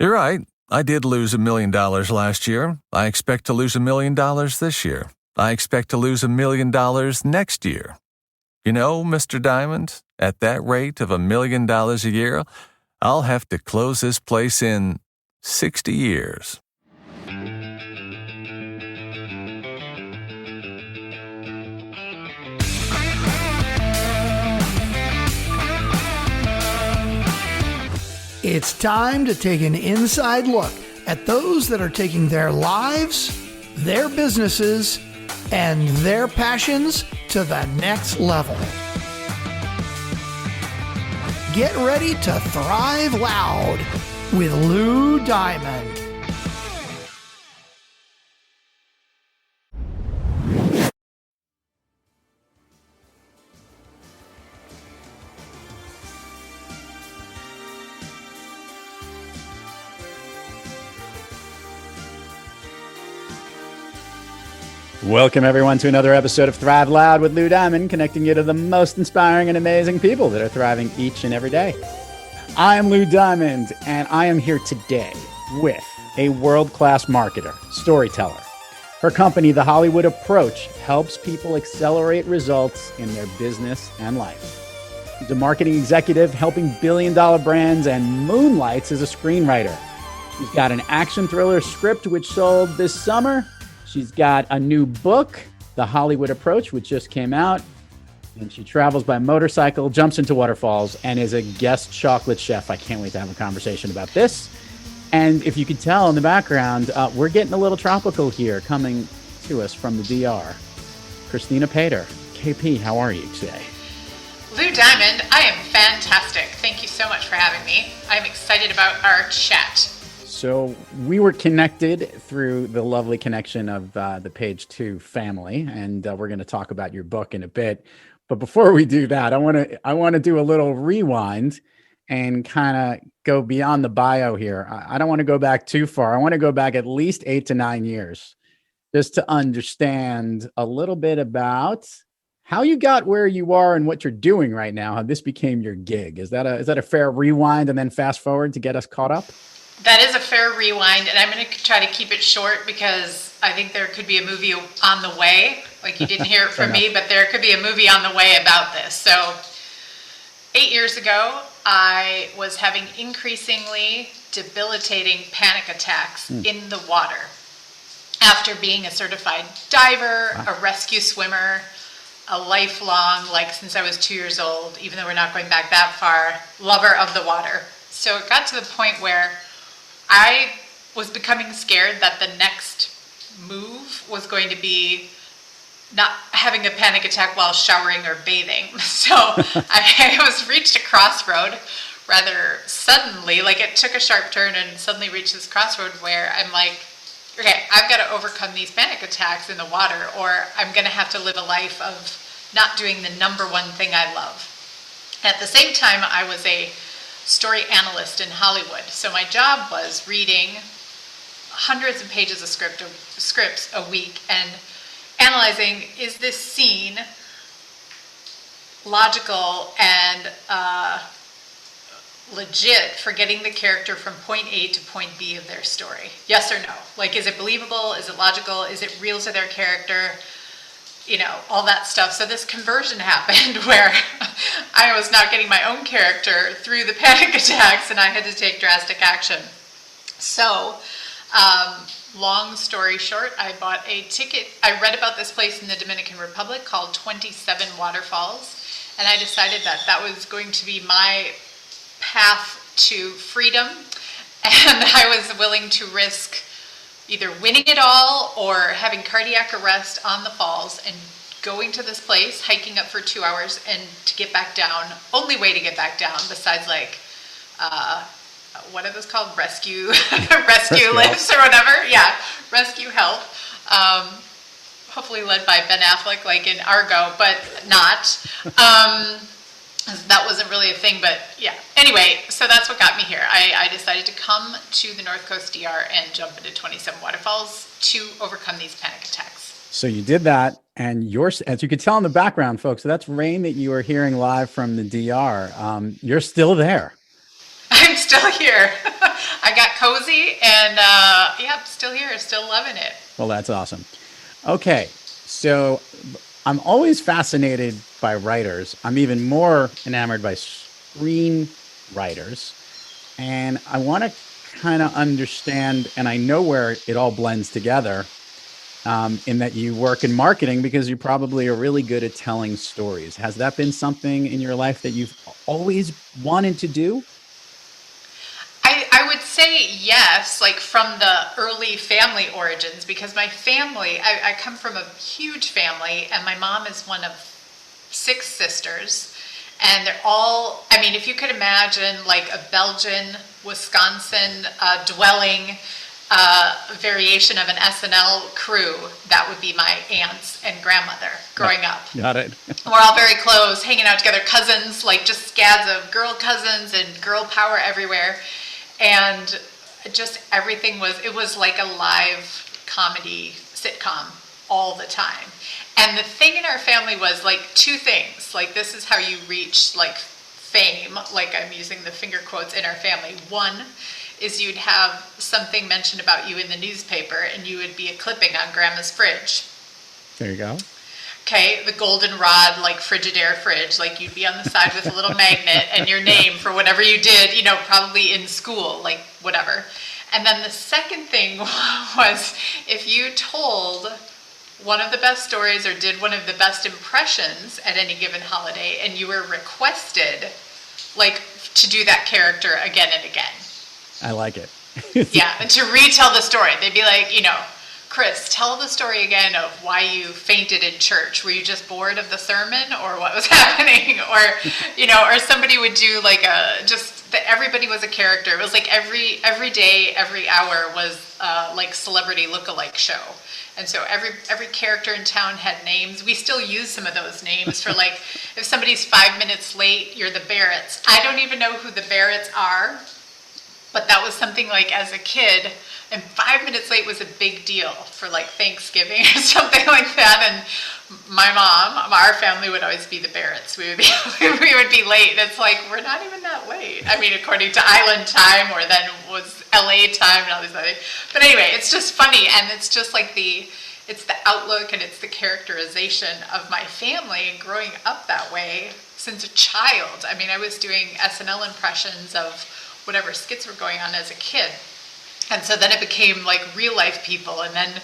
You're right. I did lose $1 million last year. I expect to lose $1 million this year. I expect to lose $1 million next year. You know, Mr. Diamond, at that rate of $1 million a year, I'll have to close this place in 60 years. It's time to take an inside look at those that are taking their lives, their businesses, and their passions to the next level. Get ready to thrive loud with Lou Diamond. Welcome, everyone, to another episode of Thrive Loud with Lou Diamond, connecting you to the most inspiring and amazing people that are thriving each and every day. I am Lou Diamond, and I am here today with a world-class marketer, storyteller. Her company, The Hollywood Approach, helps people accelerate results in their business and life. She's a marketing executive helping billion-dollar brands, and moonlights as a screenwriter. She's got an action thriller script which sold this summer. She's got a new book, The Hollywood Approach, which just came out. And she travels by motorcycle, jumps into waterfalls, and is a guest chocolate chef. I can't wait to have a conversation about this. And if you could tell in the background, we're getting a little tropical here coming to us from the DR. Kristina Paider. KP, how are you today? Lou Diamond, I am fantastic. Thank you so much for having me. I'm excited about our chat. So we were connected through the lovely connection of the Page 2 family, and we're going to talk about your book in a bit. But before we do that, I want to do a little rewind and kind of go beyond the bio here. I don't want to go back too far. I want to go back at least 8 to 9 years just to understand a little bit about how you got where you are and what you're doing right now, how this became your gig. Is that a fair rewind and then fast forward to get us caught up? That is a fair rewind, and I'm going to try to keep it short because I think there could be a movie on the way. Like, you didn't hear it from me, but there could be a movie on the way about this. So 8 years ago, I was having increasingly debilitating panic attacks in the water after being a certified diver, a rescue swimmer, a lifelong, like since I was 2 years old, even though we're not going back that far, lover of the water. So it got to the point where I was becoming scared that the next move was going to be not having a panic attack while showering or bathing. So I was reached a crossroad rather suddenly, like it took a sharp turn and suddenly reached this crossroad where I'm like, okay, I've got to overcome these panic attacks in the water, or I'm going to have to live a life of not doing the number one thing I love. At the same time, I was a story analyst in Hollywood. So my job was reading hundreds of pages of scripts a week and analyzing, is this scene logical and legit for getting the character from point A to point B of their story? Yes or no? Like, is it believable? Is it logical? Is it real to their character? You know, all that stuff. So this conversion happened where I was not getting my own character through the panic attacks and I had to take drastic action. So, long story short, I bought a ticket. I read about this place in the Dominican Republic called 27 Waterfalls, and I decided that that was going to be my path to freedom, and I was willing to risk either winning it all or having cardiac arrest on the falls and going to this place, hiking up for 2 hours, and to get back down. Only way to get back down besides like, what are those called? Rescue lifts or whatever. Yeah, rescue help. Hopefully led by Ben Affleck, like in Argo, but not. That wasn't really a thing, but yeah. Anyway, so that's what got me here. I decided to come to the North Coast DR and jump into 27 Waterfalls to overcome these panic attacks. So you did that, and as you could tell in the background, folks, so that's rain that you are hearing live from the DR. You're still there. I'm still here. I got And yeah, still here, still loving it. Well, that's awesome. Okay, so I'm always fascinated by writers. I'm even more enamored by screenwriters. And I want to kind of understand, and I know where it all blends together, in that you work in marketing because you probably are really good at telling stories. Has that been something in your life that you've always wanted to do? I would say yes, like from the early family origins, because my family, I come from a huge family, and my mom is one of 6 sisters, and they're all, I mean, if you could imagine like a Belgian, Wisconsin dwelling variation of an SNL crew, that would be my aunts and grandmother growing up. Got it. We're all very close, hanging out together, cousins, like just scads of girl cousins and girl power everywhere. And just everything it was like a live comedy sitcom all the time. And the thing in our family was like 2 things. Like, this is how you reach like fame, like I'm using the finger quotes in our family. One is you'd have something mentioned about you in the newspaper, and you would be a clipping on grandma's fridge. There you go. Okay, the goldenrod, like Frigidaire fridge, like you'd be on the side with a little magnet and your name for whatever you did, you know, probably in school, like whatever. And then the second thing was if you told one of the best stories or did one of the best impressions at any given holiday, and you were requested, like, to do that character again and again. I like it. Yeah, and to retell the story. They'd be like, you know, Chris, tell the story again of why you fainted in church. Were you just bored of the sermon, or what was happening? Or, you know, or somebody would do like everybody was a character. It was like every day, every hour was like celebrity look-alike show. And so every character in town had names. We still use some of those names for, like, if somebody's 5 minutes late, you're the Barretts. I don't even know who the Barretts are, but that was something like as a kid. And 5 minutes late was a big deal for like Thanksgiving or something like that. And my mom, our family would always be the Barretts. We would be late. It's like, we're not even that late. I mean, according to Island time, or then was LA time and all these other things. But anyway, it's just funny. And it's just like it's the outlook and it's the characterization of my family, and growing up that way since a child. I mean, I was doing SNL impressions of whatever skits were going on as a kid. And so then it became like real life people, and then,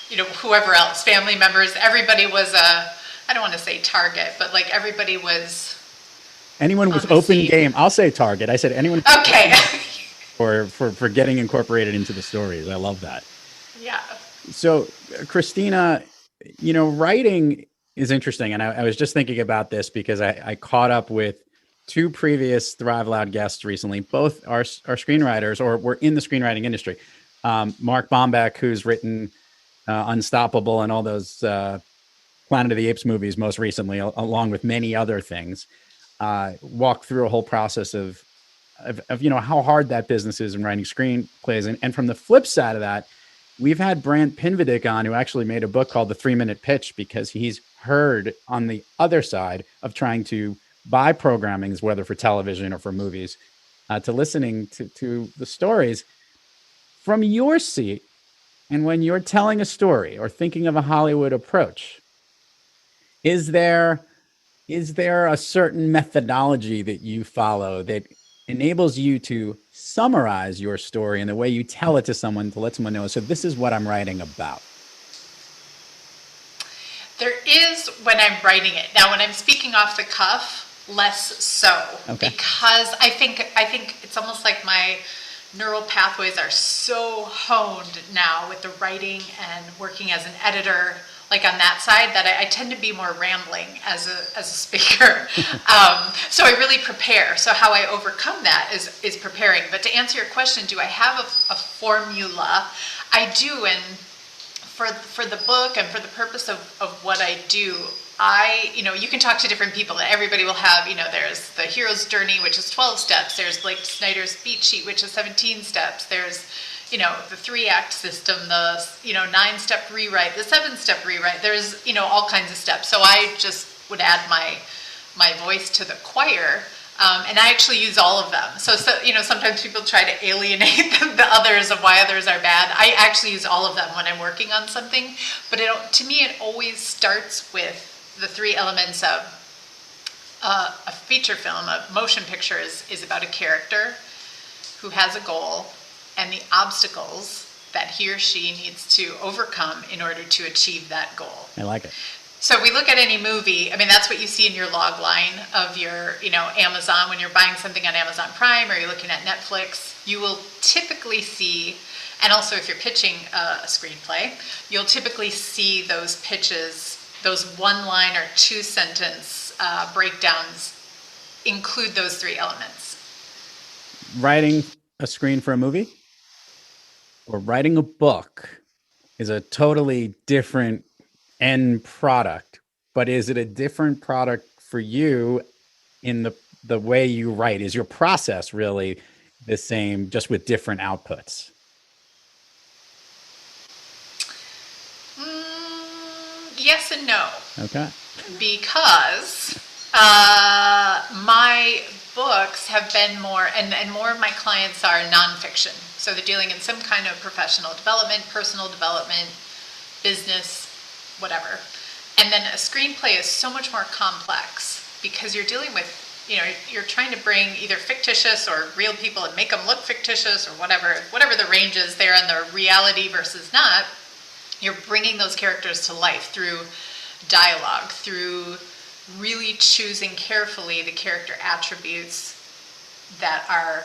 you know, whoever else, family members, everybody was I don't want to say target, but like everybody was. Anyone with open scene. Game. I'll say target. I said anyone. Okay. for getting incorporated into the stories. I love that. Yeah. So, Kristina, you know, writing is interesting. And I was just thinking about this because I caught up with 2 previous Thrive Loud guests recently. Both are screenwriters, or were in the screenwriting industry. Mark Bombeck, who's written Unstoppable and all those Planet of the Apes movies most recently, along with many other things, walked through a whole process of you know, how hard that business is in writing screenplays. And from the flip side of that, we've had Brant Pinvidic on, who actually made a book called The 3-Minute Pitch, because he's heard on the other side of trying to buy programmings, whether for television or for movies, to listening to the stories from your seat. And when you're telling a story or thinking of a Hollywood approach, is there a certain methodology that you follow that enables you to summarize your story in the way you tell it to someone, to let someone know, so this is what I'm writing about? There is when I'm writing it. Now, when I'm speaking off the cuff, less so. Okay. Because I think it's almost like my neural pathways are so honed now with the writing and working as an editor, like on that side, that I tend to be more rambling as a speaker. So I really prepare. So how I overcome that is preparing. But to answer your question, do I have a formula? I do, and for the book and for the purpose of what I do, you know, you can talk to different people, and everybody will have, you know, there's the hero's journey, which is 12 steps. There's like Snyder's beat sheet, which is 17 steps. There's, you know, the 3-act system, the, you know, 9-step rewrite, the 7-step rewrite. There's, you know, all kinds of steps. So I just would add my voice to the choir And I actually use all of them. So sometimes people try to alienate the others of why others are bad. I actually use all of them when I'm working on something. But to me, it always starts with the three elements of a feature film. A motion picture is about a character who has a goal and the obstacles that he or she needs to overcome in order to achieve that goal. I like it. So we look at any movie, I mean, that's what you see in your log line of your, Amazon. When you're buying something on Amazon Prime or you're looking at Netflix, you will typically see, and also if you're pitching a screenplay, you'll typically see those pitches, those one-line or two-sentence breakdowns include those three elements. Writing a screen for a movie or writing a book is a totally different end product, but is it a different product for you in the way you write? Is your process really the same, just with different outputs? Yes and no. Okay. Because my books have been more, and more of my clients are nonfiction. So they're dealing in some kind of professional development, personal development, business, whatever. And then a screenplay is so much more complex because you're dealing with, you're trying to bring either fictitious or real people and make them look fictitious or whatever the range is there on the reality versus not. You're bringing those characters to life through dialogue, through really choosing carefully the character attributes that are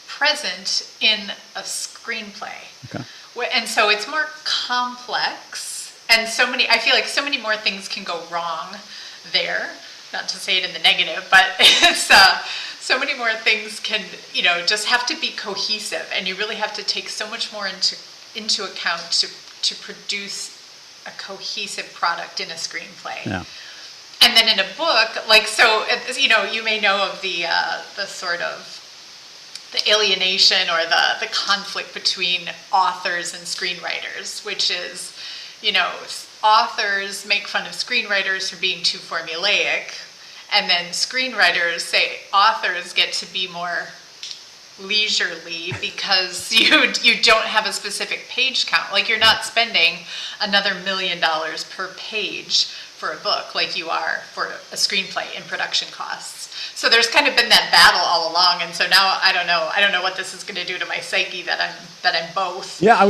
present in a screenplay. Okay. And so it's more complex. And I feel like so many more things can go wrong there. Not to say it in the negative, but it's so many more things can, just have to be cohesive, and you really have to take so much more into account to produce a cohesive product in a screenplay. Yeah. And then in a book, you may know of the sort of the alienation or the conflict between authors and screenwriters, which is, authors make fun of screenwriters for being too formulaic, and then screenwriters say authors get to be more leisurely because you don't have a specific page count. Like, you're not spending another $1 million per page for a book like you are for a screenplay in production costs. So there's kind of been that battle all along, and so now I don't know what this is going to do to my psyche that I'm both. Yeah,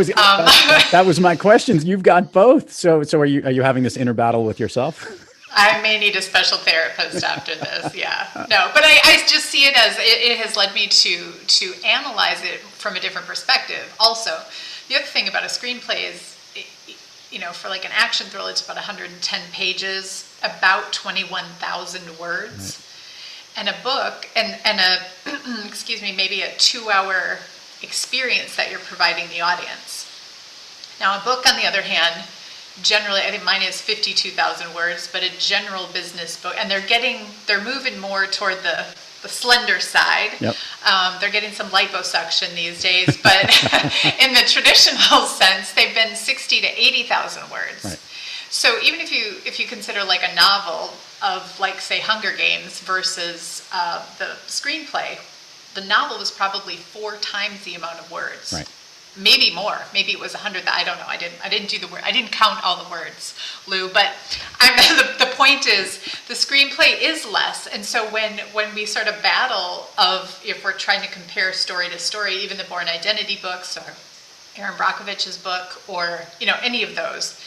that was my question. You've got both. So are you having this inner battle with yourself? I may need a special therapist after this. Yeah, no, but I just see it as it has led me to analyze it from a different perspective. Also, the other thing about a screenplay is, for like an action thriller, it's about 110 pages, about 21,000 words. Right. And a book and maybe a 2-hour experience that you're providing the audience. Now, a book, on the other hand, generally, I think mine is 52,000 words, but a general business book, and they're moving more toward the slender side. Yep. They're getting some liposuction these days, but in the traditional sense, they've been 60 to 80,000 words. Right. So even if you consider like a novel of, like, say, Hunger Games versus the screenplay, the novel was probably 4 times the amount of words. Right. Maybe more. Maybe it was 100. I don't know. I didn't do the word. I didn't count all the words, Lou. But the point is, the screenplay is less. And so when we sort of battle of, if we're trying to compare story to story, even the Born Identity books or Aaron Brockovich's book or any of those,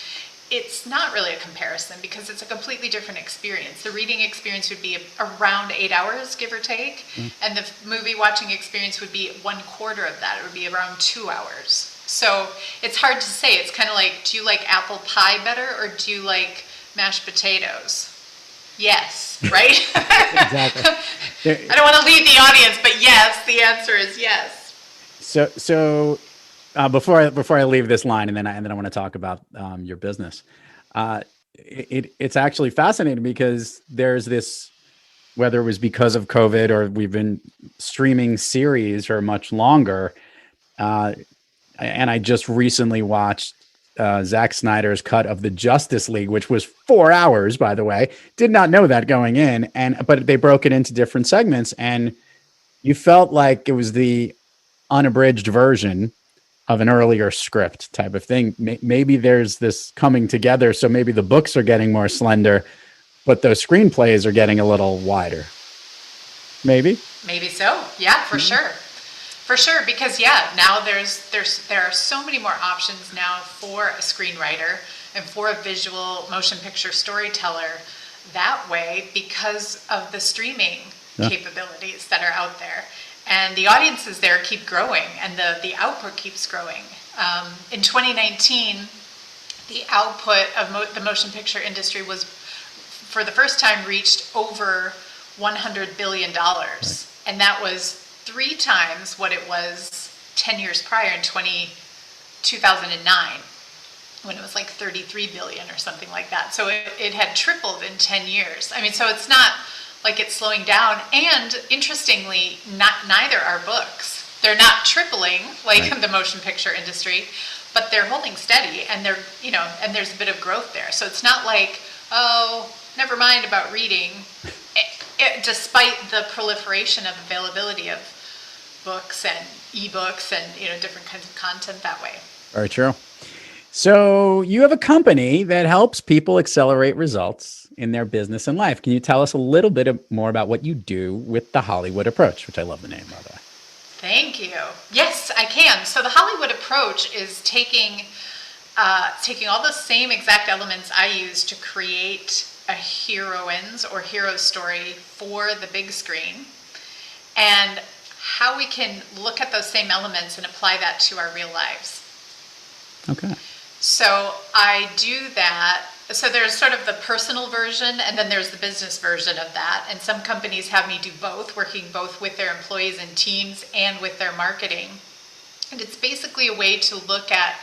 it's not really a comparison because it's a completely different experience. The reading experience would be around 8 hours, give or take, and the movie watching experience would be 1/4 of that. It would be around 2 hours. So it's hard to say. It's kind of like, do you like apple pie better or do you like mashed potatoes? Yes, right? Exactly. I don't want to lead the audience, but yes, the answer is yes. So before I leave this line, and then I want to talk about your business. It's actually fascinating because there's this, whether it was because of COVID or we've been streaming series or much longer, and I just recently watched Zack Snyder's cut of the Justice League, which was 4 hours, by the way. Did not know that going in, but they broke it into different segments, and you felt like it was the unabridged version of an earlier script type of thing. Maybe there's this coming together, so maybe the books are getting more slender, but those screenplays are getting a little wider. Maybe so. Yeah, for sure. For sure, because now there are so many more options now for a screenwriter and for a visual motion picture storyteller that way because of the streaming capabilities that are out there. And the audiences there keep growing and the output keeps growing. In 2019, the output of the motion picture industry was, for the first time, reached over $100 billion. Right. And that was 3 times what it was 10 years prior in 2009, when it was like 33 billion or something like that. So it had tripled in 10 years. I mean, so it's not like it's slowing down. And interestingly, neither are books. They're not tripling like the motion picture industry, but they're holding steady, and and there's a bit of growth there. So it's not like, oh, never mind about reading. Despite the proliferation of availability of books and ebooks and different kinds of content that way. Very true. So you have a company that helps people accelerate results in their business and life. Can you tell us a little bit more about what you do with the Hollywood approach, which I love the name, by the way? Thank you. Yes, I can. So the Hollywood approach is taking all the same exact elements I use to create a heroine's or hero story for the big screen, and how we can look at those same elements and apply that to our real lives. Okay. So I do that. So there's sort of the personal version, and then there's the business version of that. And some companies have me do both, working both with their employees and teams and with their marketing. And it's basically a way to look at,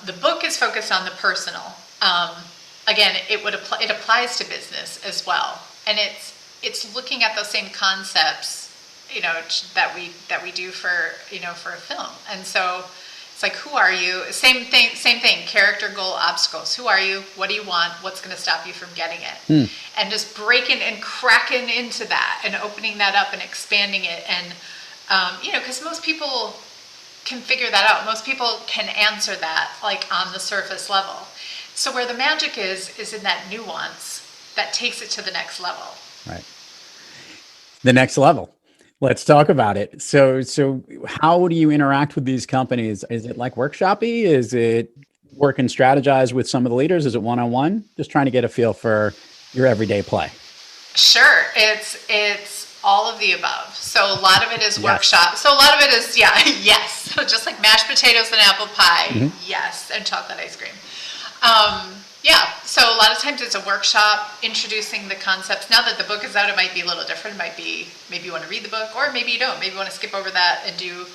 the book is focused on the personal. Again, it applies to business as well, and it's looking at those same concepts, that we do for a film. And so it's like, who are you? Same thing. Character, goal, obstacles. Who are you? What do you want? What's going to stop you from getting it? And just breaking and cracking into that and opening that up and expanding it, and because most people can figure that out. Most people can answer that like on the surface level. So where the magic is in that nuance that takes it to the next level. Right. The next level. Let's talk about it. So how do you interact with these companies? Is it like workshoppy? Is it work and strategize with some of the leaders? Is it one-on-one? Just trying to get a feel for your everyday play. Sure. It's all of the above. So a lot of it is workshop. So a lot of it is, yes. So just like mashed potatoes and apple pie. Yes. And chocolate ice cream. So a lot of times it's a workshop introducing the concepts. Now that the book is out, it might be a little different. It might be, maybe you want to read the book, or maybe you don't. Maybe you want to skip over that and do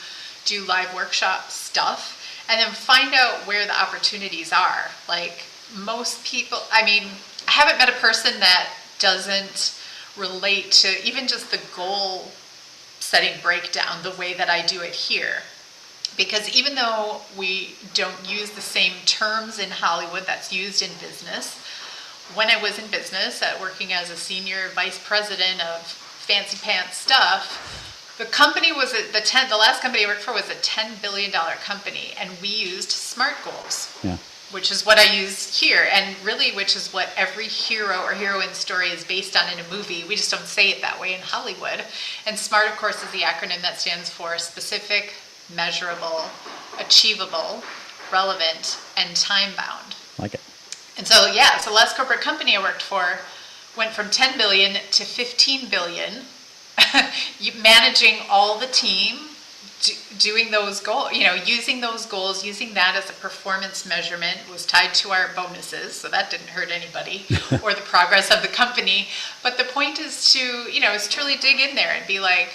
live workshop stuff, and then find out where the opportunities are. Like most people, I haven't met a person that doesn't relate to even just the goal setting breakdown the way that I do it here. Because even though we don't use the same terms in Hollywood that's used in business, when I was in business, working as a senior vice president of fancy pants stuff, the company was the last company I worked for was a $10 billion company, and we used SMART goals, which is what I use here, and really which is what every hero or heroine story is based on in a movie. We just don't say it that way in Hollywood. And SMART, of course, is the acronym that stands for specific, measurable, achievable, relevant, and time-bound. Like it. And so, so the last corporate company I worked for went from 10 billion to 15 billion, managing all the team, doing those goals, using those goals, using that as a performance measurement, was tied to our bonuses, so that didn't hurt anybody, or the progress of the company. But the point is to, is truly dig in there and be like,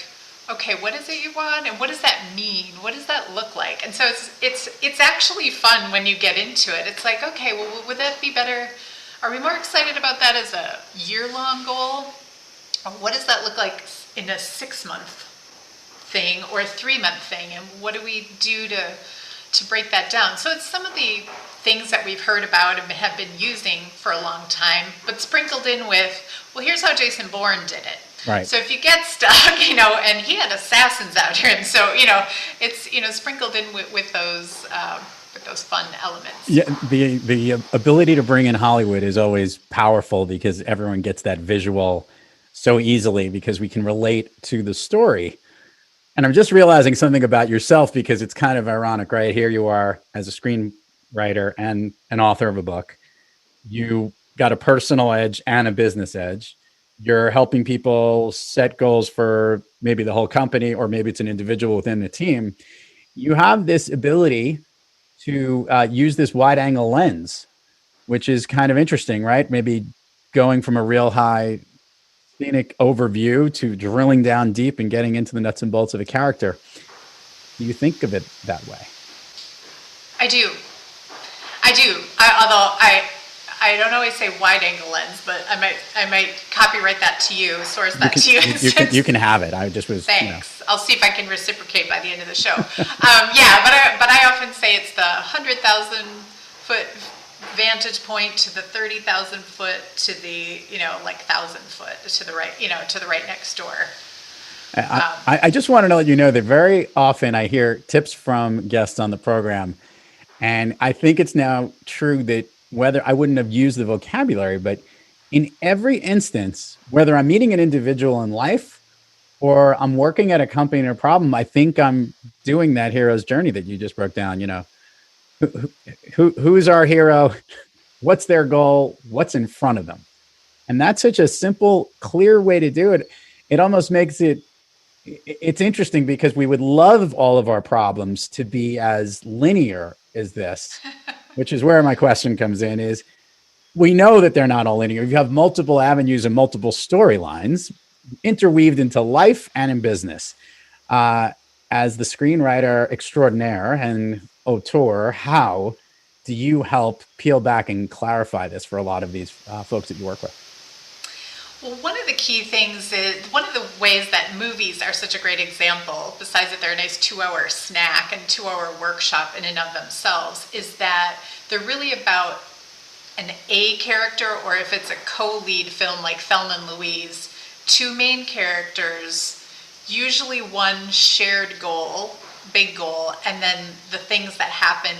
okay, what is it you want, and what does that mean? What does that look like? And so it's actually fun when you get into it. It's like, okay, well, would that be better? Are we more excited about that as a year-long goal? Or what does that look like in a 6-month thing or a 3-month thing? And what do we do to to break that down. So it's some of the things that we've heard about and have been using for a long time, but sprinkled in with, well, here's how Jason Bourne did it. Right. So if you get stuck, and he had assassins out here, and so, it's, sprinkled in with those fun elements. Yeah, the ability to bring in Hollywood is always powerful because everyone gets that visual so easily because we can relate to the story. And I'm just realizing something about yourself because it's kind of ironic, right? Here you are as a screenwriter and an author of a book. You got a personal edge and a business edge. You're helping people set goals for maybe the whole company, or maybe it's an individual within the team. You have this ability to use this wide angle lens, which is kind of interesting, right? Maybe going from a real high scenic overview to drilling down deep and getting into the nuts and bolts of a character. Do you think of it that way? I do. Although I don't always say wide angle lens, but I might copyright that to you, source that to you. You can have it. I just was. Thanks. I'll see if I can reciprocate by the end of the show. But I often say it's the 100,000 foot vantage point to the 30,000 foot to the 1,000 foot to the right, to the right next door. I just want to let you know that very often I hear tips from guests on the program, and I think it's now true that whether I wouldn't have used the vocabulary, but in every instance, whether I'm meeting an individual in life or I'm working at a company in a problem, I think I'm doing that hero's journey that you just broke down. Who's our hero? What's their goal? What's in front of them? And that's such a simple, clear way to do it. It almost makes it's interesting because we would love all of our problems to be as linear as this, which is where my question comes in is we know that they're not all linear. You have multiple avenues and multiple storylines interweaved into life and in business. As the screenwriter extraordinaire and auteur, how do you help peel back and clarify this for a lot of these folks that you work with? Well, one of the key things is, one of the ways that movies are such a great example, besides that they're a nice 2-hour snack and 2-hour workshop in and of themselves, is that they're really about an A character, or if it's a co-lead film like Thelma and Louise, 2 main characters, usually one shared goal, big goal, and then the things that happen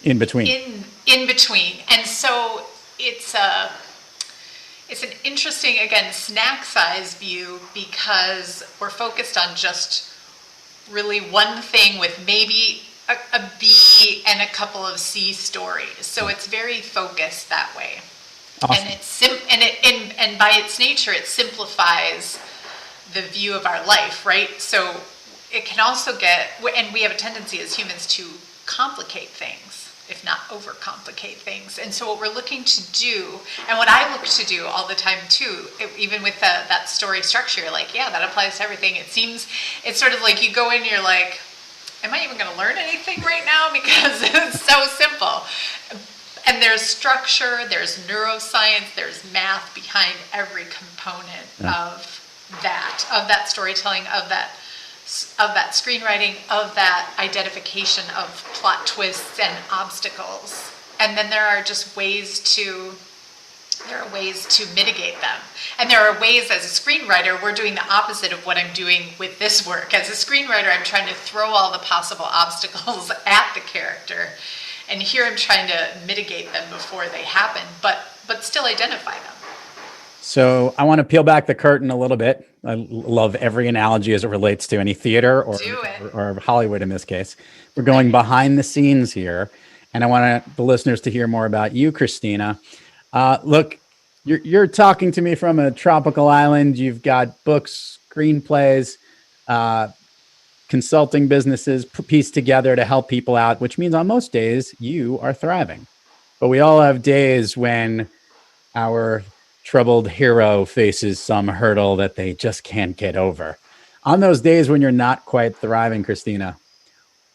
in between. In between. And so it's an interesting, again, snack size view because we're focused on just really one thing with maybe a B and a couple of C stories. So it's very focused that way. Awesome. And and by its nature, it simplifies the view of our life, right? So it can also and we have a tendency as humans to complicate things, if not overcomplicate things. And so what we're looking to do, and what I look to do all the time too, even with that story structure, you're like, yeah, that applies to everything. It's sort of like you go in and you're like, am I even going to learn anything right now? Because it's so simple. And there's structure, there's neuroscience, there's math behind every component of that storytelling, of that screenwriting, of that identification of plot twists and obstacles. And then there are ways to mitigate them. And there are ways, as a screenwriter, we're doing the opposite of what I'm doing with this work. As a screenwriter, I'm trying to throw all the possible obstacles at the character. And here I'm trying to mitigate them before they happen, but still identify them. So I want to peel back the curtain a little bit. I love every analogy as it relates to any theater or Hollywood in this case. We're going behind the scenes here. And I want the listeners to hear more about you, Kristina. Look, you're talking to me from a tropical island. You've got books, screenplays, consulting businesses pieced together to help people out, which means on most days you are thriving. But we all have days when our troubled hero faces some hurdle that they just can't get over. On those days when you're not quite thriving, Kristina,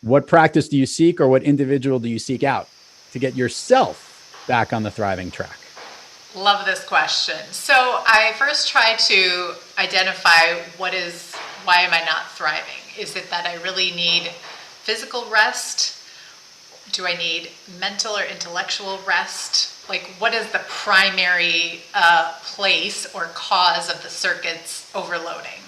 what practice do you seek, or what individual do you seek out to get yourself back on the thriving track? Love this question. So I first try to identify why am I not thriving? Is it that I really need physical rest? Do I need mental or intellectual rest? Like, what is the primary place or cause of the circuits overloading?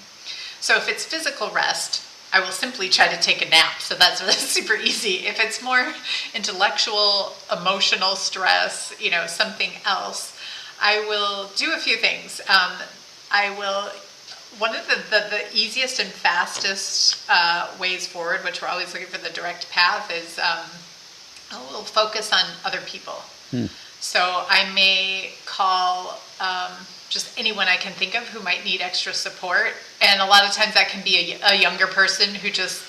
So if it's physical rest, I will simply try to take a nap. So that's super easy. If it's more intellectual, emotional stress, something else, I will do a few things. One of the easiest and fastest ways forward, which we're always looking for the direct path, is I will focus on other people. So I may call just anyone I can think of who might need extra support. And a lot of times that can be a younger person who just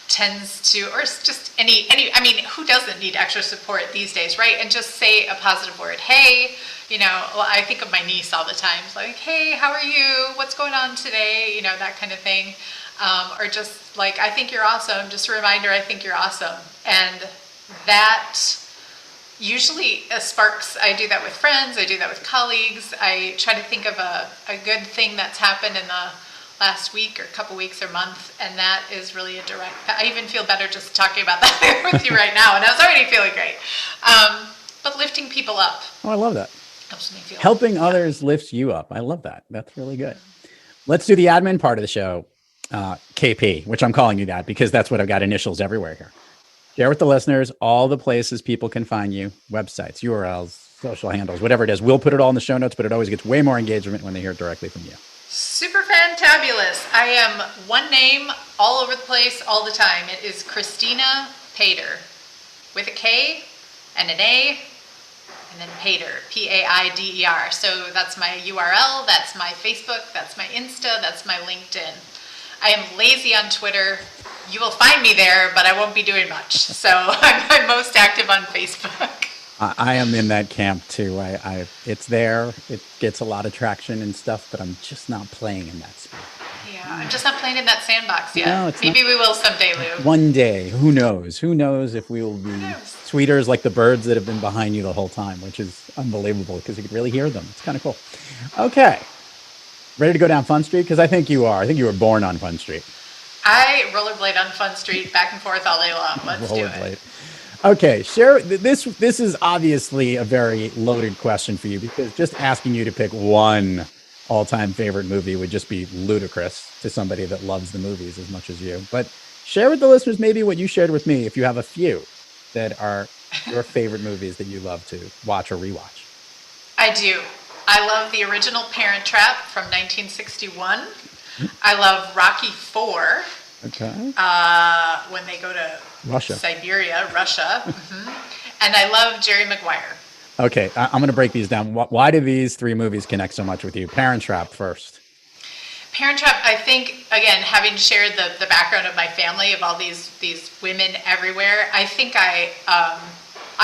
tends to, or just who doesn't need extra support these days, right? And just say a positive word. Hey, I think of my niece all the time. It's like, hey, how are you? What's going on today? That kind of thing. Or just like, I think you're awesome. Just a reminder, I think you're awesome. And that usually sparks. I do that with friends. I do that with colleagues. I try to think of a good thing that's happened in the last week or couple weeks or month, and that is really a direct. I even feel better just talking about that with you right now, and I was already feeling great. But lifting people up. Oh, I love that. Helps me feel. Helping others lifts you up. I love that. That's really good. Let's do the admin part of the show, KP, which I'm calling you that because that's what I've got initials everywhere here. Share with the listeners all the places people can find you, websites, URLs, social handles, whatever it is. We'll put it all in the show notes, but it always gets way more engagement when they hear it directly from you. Super fantabulous. I am one name all over the place all the time. It is Kristina Paider with a K and an A and then Paider, Paider. So that's my URL, that's my Facebook, that's my Insta, that's my LinkedIn. I am lazy on Twitter. You will find me there, but I won't be doing much. So I'm most active on Facebook. I am in that camp too. It's there. It gets a lot of traction and stuff, but I'm just not playing in that space. Yeah, I'm just not playing in that sandbox yet. No, Maybe we will someday, Lou. One day, who knows? Who knows if we will be tweeters like the birds that have been behind you the whole time, which is unbelievable because you could really hear them. It's kind of cool. Okay. Ready to go down Fun Street? Because I think you are. I think you were born on Fun Street. I rollerblade on Fun Street back and forth all day long. Let's do it. Okay, share this. This is obviously a very loaded question for you because just asking you to pick one all-time favorite movie would just be ludicrous to somebody that loves the movies as much as you. But share with the listeners maybe what you shared with me if you have a few that are your favorite movies that you love to watch or rewatch. I do. I love the original Parent Trap from 1961. I love Rocky IV. Okay. When they go to Russia. Siberia, Russia. And I love Jerry Maguire. Okay, I'm going to break these down. Why do these three movies connect so much with you? Parent Trap first. Parent Trap, I think, again, having shared the background of my family, of all these women everywhere, I think I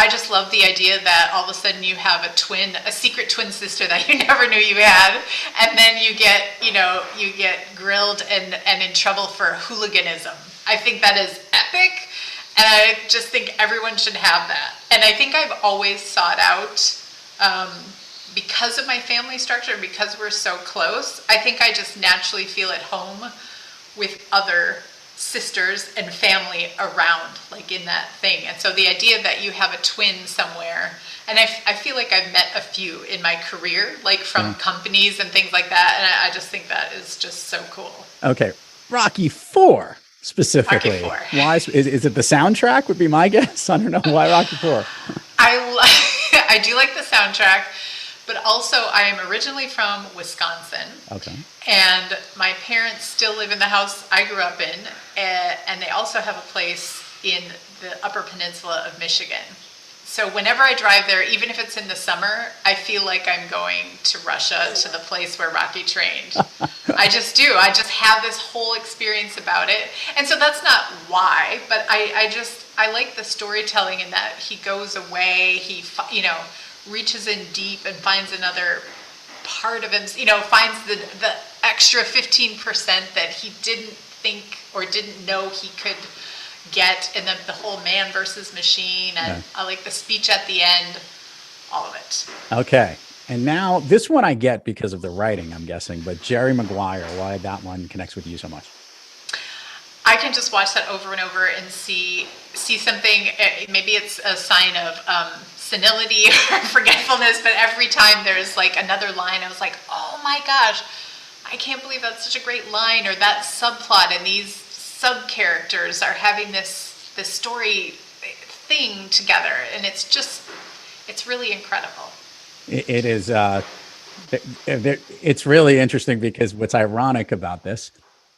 just love the idea that all of a sudden you have a secret twin sister that you never knew you had, and then you get grilled and in trouble for hooliganism. I think that is epic, and I just think everyone should have that. And I think I've always sought out, because of my family structure, because we're so close, I think I just naturally feel at home with other sisters and family around, like in that thing. And so the idea that you have a twin somewhere, and I feel like I've met a few in my career, like from companies and things like that, and I just think that is just so cool. Okay, Rocky IV specifically. Rocky IV. Why is it the soundtrack? Would be my guess. I don't know why Rocky IV. I do like the soundtrack. But also, I am originally from Wisconsin. Okay. And my parents still live in the house I grew up in. And they also have a place in the Upper Peninsula of Michigan. So whenever I drive there, even if it's in the summer, I feel like I'm going to Russia, to the place where Rocky trained. I just do. I just have this whole experience about it. And so that's not why, but I like the storytelling in that he goes away, he, reaches in deep and finds another part of him, finds the extra 15% that he didn't think or didn't know he could get, and the whole man versus machine, and I like the speech at the end, all of it. Okay. And now this one I get because of the writing, I'm guessing, but Jerry Maguire, why that one connects with you so much? I can can just watch that over and over and see something. Maybe it's a sign of senility or forgetfulness, but every time there's like another line, I was like, oh my gosh, I can't believe that's such a great line, or that subplot and these sub-characters are having this story thing together, and it's really incredible. It is. It's really interesting because what's ironic about this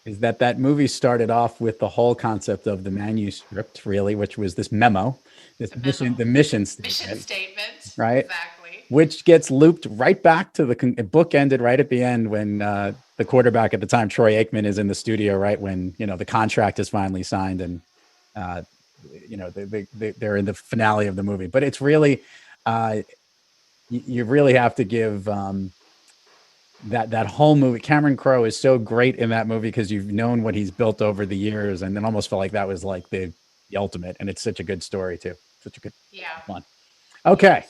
is that movie started off with the whole concept of the manuscript, really, which was this memo, the mission statement, right? Exactly. Which gets looped right back to the book ended right at the end when the quarterback at the time, Troy Aikman, is in the studio, right when the contract is finally signed, and they're in the finale of the movie. But it's really you really have to give that whole movie. Cameron Crowe is so great in that movie because you've known what he's built over the years, and then almost felt like that was like the ultimate. And it's such a good story too. Such a good fun. Okay.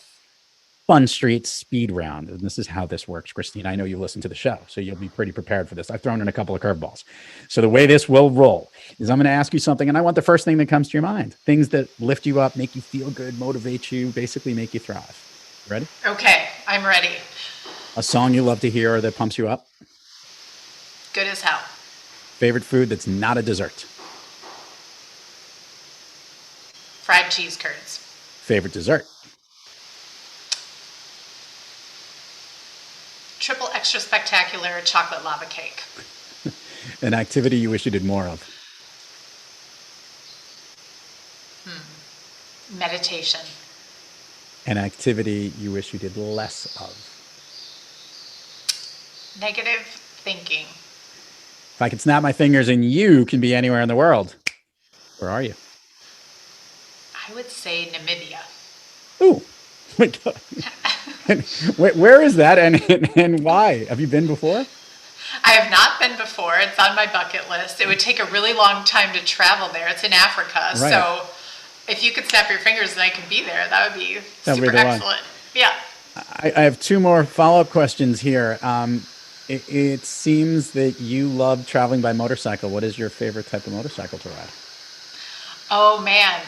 Fun Street speed round. And this is how this works, Kristina. I know you listen to the show, so you'll be pretty prepared for this. I've thrown in a couple of curveballs. So the way this will roll is I'm going to ask you something, and I want the first thing that comes to your mind. Things that lift you up, make you feel good, motivate you, basically make you thrive. Ready? Okay, I'm ready. A song you love to hear or that pumps you up? Good as hell. Favorite food that's not a dessert? Fried cheese curds. Favorite dessert? Triple extra spectacular chocolate lava cake. An activity you wish you did more of? Meditation. An activity you wish you did less of? Negative thinking. If I could snap my fingers and you can be anywhere in the world, where are you? I would say Namibia. Ooh, my God. Where is that and why? Have you been before? I have not been before. It's on my bucket list. It would take a really long time to travel there. It's in Africa. Right. So if you could snap your fingers and I could be there, that would be super excellent. Yeah. I have two more follow-up questions here. It seems that you love traveling by motorcycle. What is your favorite type of motorcycle to ride? Oh, man.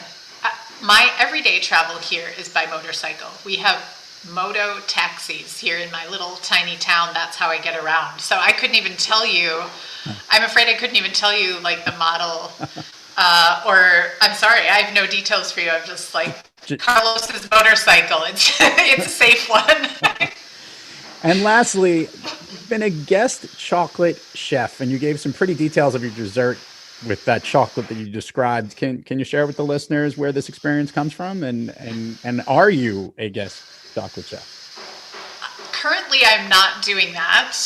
My everyday travel here is by motorcycle. We have moto taxis here in my little tiny town. That's how I get around. So I couldn't even tell you. I'm afraid I couldn't even tell you like the model. Or I'm sorry, I have no details for you. I'm just like Carlos's motorcycle. It's a safe one. And lastly, you've been a guest chocolate chef, and you gave some pretty details of your dessert with that chocolate that you described. Can you share with the listeners where this experience comes from, and are you a guest chocolate chef? Currently, I'm not doing that,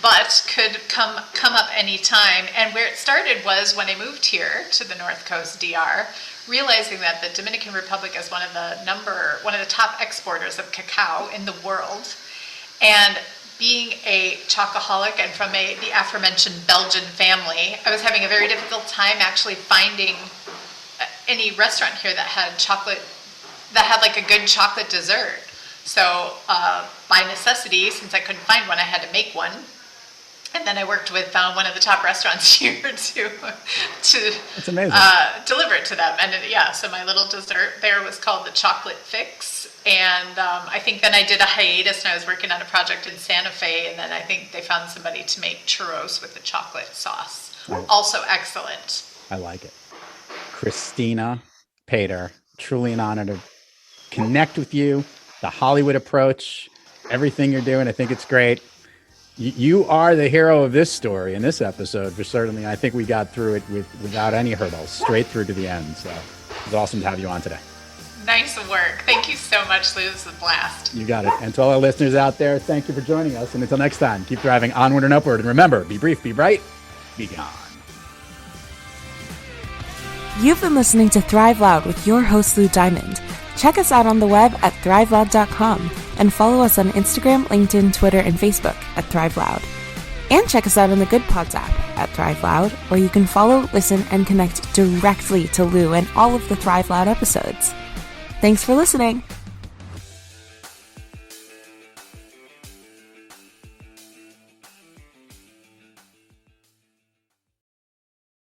but could come up anytime. And where it started was when I moved here to the North Coast DR, realizing that the Dominican Republic is one of the top exporters of cacao in the world, and being a chocoholic and from the aforementioned Belgian family, I was having a very difficult time actually finding any restaurant here that had like a good chocolate dessert. So by necessity, since I couldn't find one, I had to make one. And then I worked with one of the top restaurants here to That's amazing. Deliver it to them. And so my little dessert there was called the Chocolate Fix. And I think then I did a hiatus and I was working on a project in Santa Fe. And then I think they found somebody to make churros with the chocolate sauce. Also excellent. I like it. Kristina Paider, truly an honor to connect with you. The Hollywood approach, everything you're doing, I think it's great. You are the hero of this story in this episode, for certainly. I think we got through it without any hurdles, straight through to the end. So it's awesome to have you on today. Nice work. Thank you so much, Lou. This was a blast. You got it. And to all our listeners out there, thank you for joining us. And until next time, keep driving onward and upward. And remember, be brief, be bright, be gone. You've been listening to Thrive Loud with your host, Lou Diamond. Check us out on the web at thriveloud.com and follow us on Instagram, LinkedIn, Twitter, and Facebook at Thrive Loud. And check us out on the Good Pods app at Thrive Loud, where you can follow, listen, and connect directly to Lou and all of the Thrive Loud episodes. Thanks for listening.